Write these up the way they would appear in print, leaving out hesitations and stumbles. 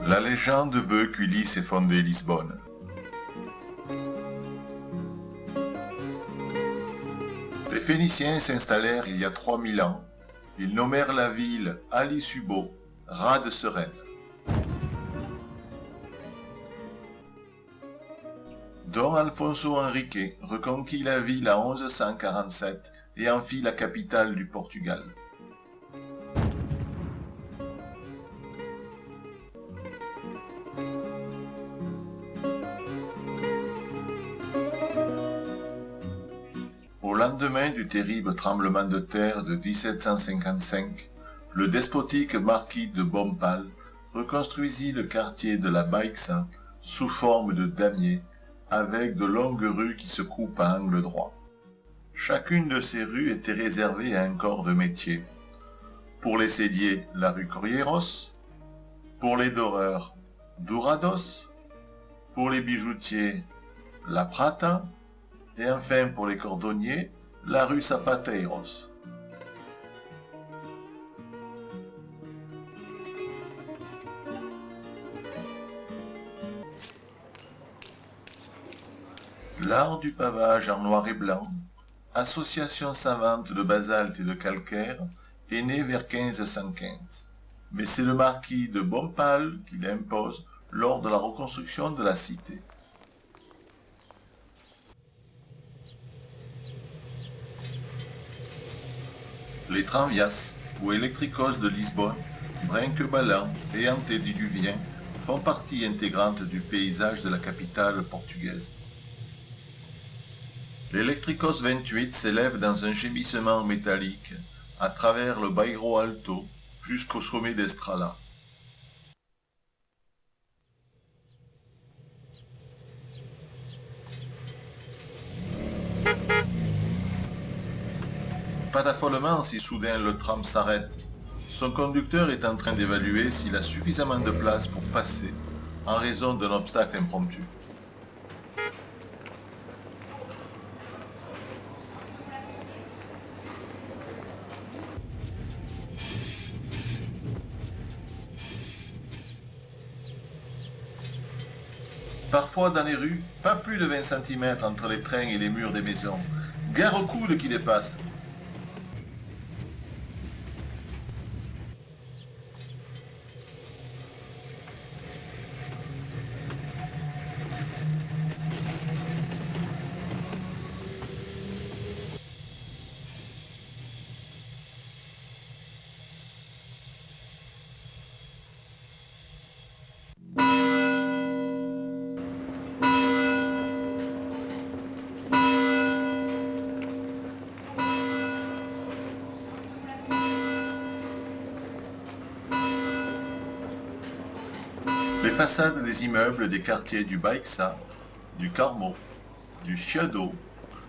La légende veut qu'Ulysse ait fondé Lisbonne. Les Phéniciens s'installèrent il y a 3000 ans. Ils nommèrent la ville Ali-Subo, Rade sereine. Don Alfonso Henrique reconquit la ville en 1147 et en fit la capitale du Portugal. Au lendemain du terrible tremblement de terre de 1755, le despotique marquis de Bompal reconstruisit le quartier de la Baixa sous forme de damier, avec de longues rues qui se coupent à angle droit. Chacune de ces rues était réservée à un corps de métier. Pour les selliers, la rue Corrieros. Pour les doreurs, Dourados. Pour les bijoutiers, la Prata. Et enfin, pour les cordonniers, la rue Zapateiros. L'art du pavage en noir et blanc, association savante de basalte et de calcaire, est né vers 1515. Mais c'est le marquis de Bompal qui l'impose lors de la reconstruction de la cité. Les tranvias, ou électricos de Lisbonne, brinque-ballants et antédiluviens, font partie intégrante du paysage de la capitale portugaise. L'électricos 28 s'élève dans un gémissement métallique à travers le Bairro Alto jusqu'au sommet d'Estrala. Pas d'affolement si soudain le tram s'arrête. Son conducteur est en train d'évaluer s'il a suffisamment de place pour passer en raison d'un obstacle impromptu. Parfois dans les rues, pas plus de 20 cm entre les trains et les murs des maisons. Gare au coude qui dépasse. Les façades des immeubles des quartiers du Baixa, du Carmo, du Chiado,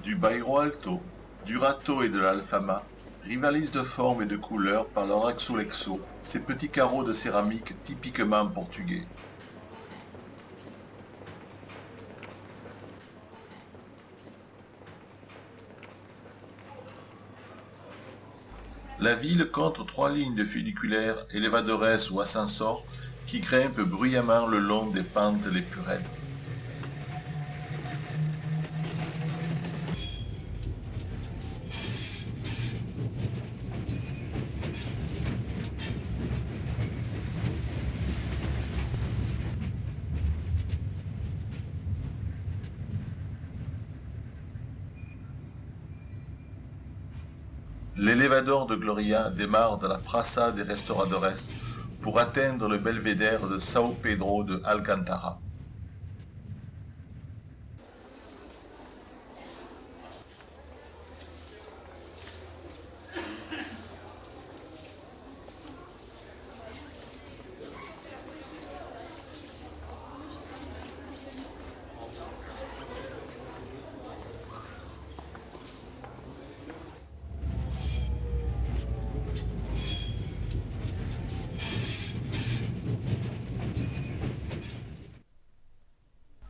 du Bairro Alto, du Rato et de l'Alfama rivalisent de forme et de couleur par leur axolexo, ces petits carreaux de céramique typiquement portugais. La ville compte 3 lignes de funiculaires, elevadores ou ascensors qui grimpent bruyamment le long des pentes les plus raides. L'élevador de Gloria démarre de la Praça des Restauradores pour atteindre le belvédère de São Pedro de Alcântara.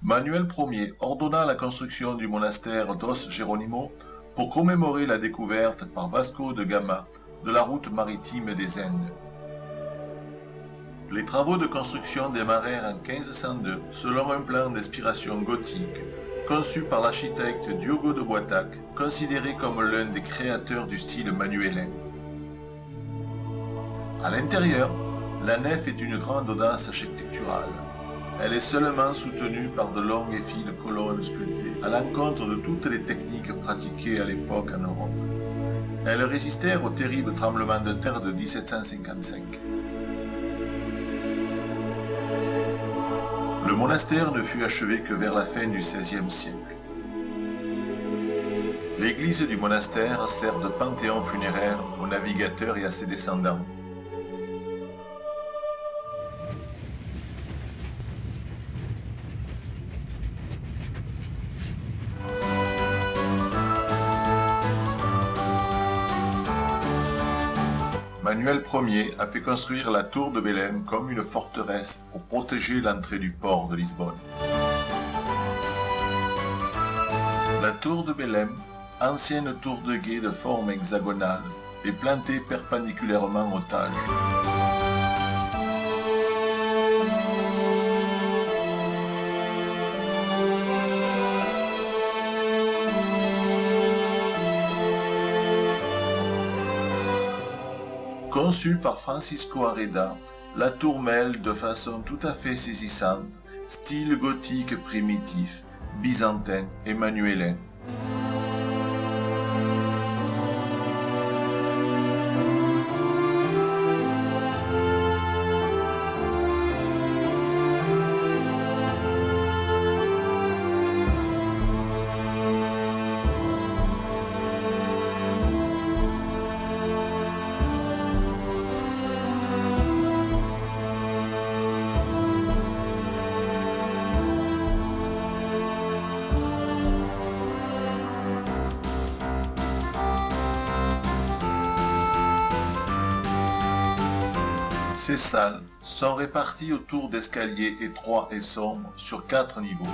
Manuel Ier ordonna la construction du monastère dos Jerónimo pour commémorer la découverte par Vasco de Gama de la route maritime des Indes. Les travaux de construction démarrèrent en 1502 selon un plan d'inspiration gothique conçu par l'architecte Diogo de Boitac, considéré comme l'un des créateurs du style manuélin. À l'intérieur, la nef est une grande audace architecturale. Elle est seulement soutenue par de longues et fines colonnes sculptées, à l'encontre de toutes les techniques pratiquées à l'époque en Europe. Elles résistèrent au terrible tremblement de terre de 1755. Le monastère ne fut achevé que vers la fin du XVIe siècle. L'église du monastère sert de panthéon funéraire aux navigateurs et à ses descendants. Manuel Ier a fait construire la tour de Belém comme une forteresse pour protéger l'entrée du port de Lisbonne. La tour de Belém, ancienne tour de guet de forme hexagonale, est plantée perpendiculairement au Tage. Conçue par Francisco Arreda, la tour mêle de façon tout à fait saisissante style gothique primitif, byzantin et manuélin. Ces salles sont réparties autour d'escaliers étroits et sombres sur 4 niveaux.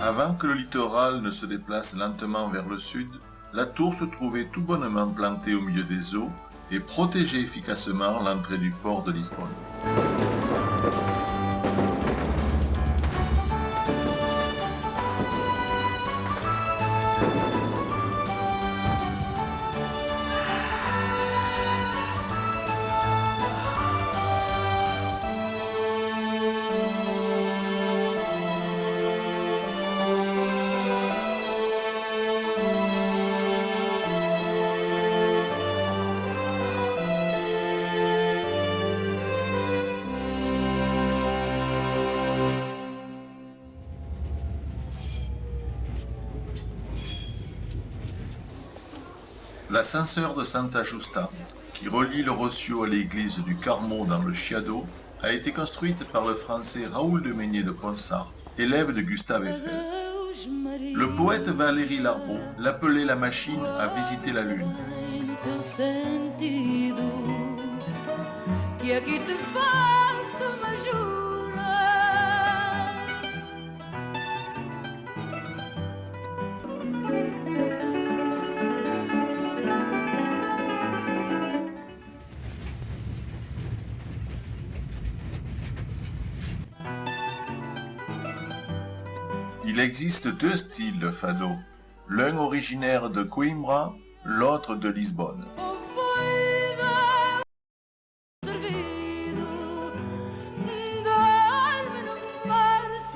Avant que le littoral ne se déplace lentement vers le sud, la tour se trouvait tout bonnement plantée au milieu des eaux et protégeait efficacement l'entrée du port de Lisbonne. L'ascenseur de Santa Justa, qui relie le Rossio à l'église du Carmo dans le Chiado, a été construite par le français Raoul de Meignet de Ponsard, élève de Gustave Eiffel. Le poète Valéry Larbaud l'appelait la machine à visiter la Lune. Il existe 2 styles de fado, l'un originaire de Coimbra, l'autre de Lisbonne.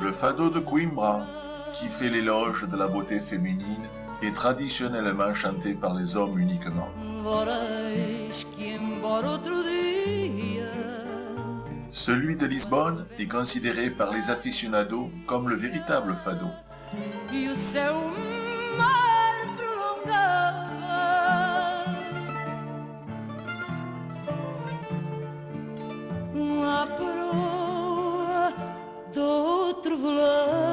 Le fado de Coimbra, qui fait l'éloge de la beauté féminine, est traditionnellement chanté par les hommes uniquement. Celui de Lisbonne est considéré par les aficionados comme le véritable fado. Lá para outro velho.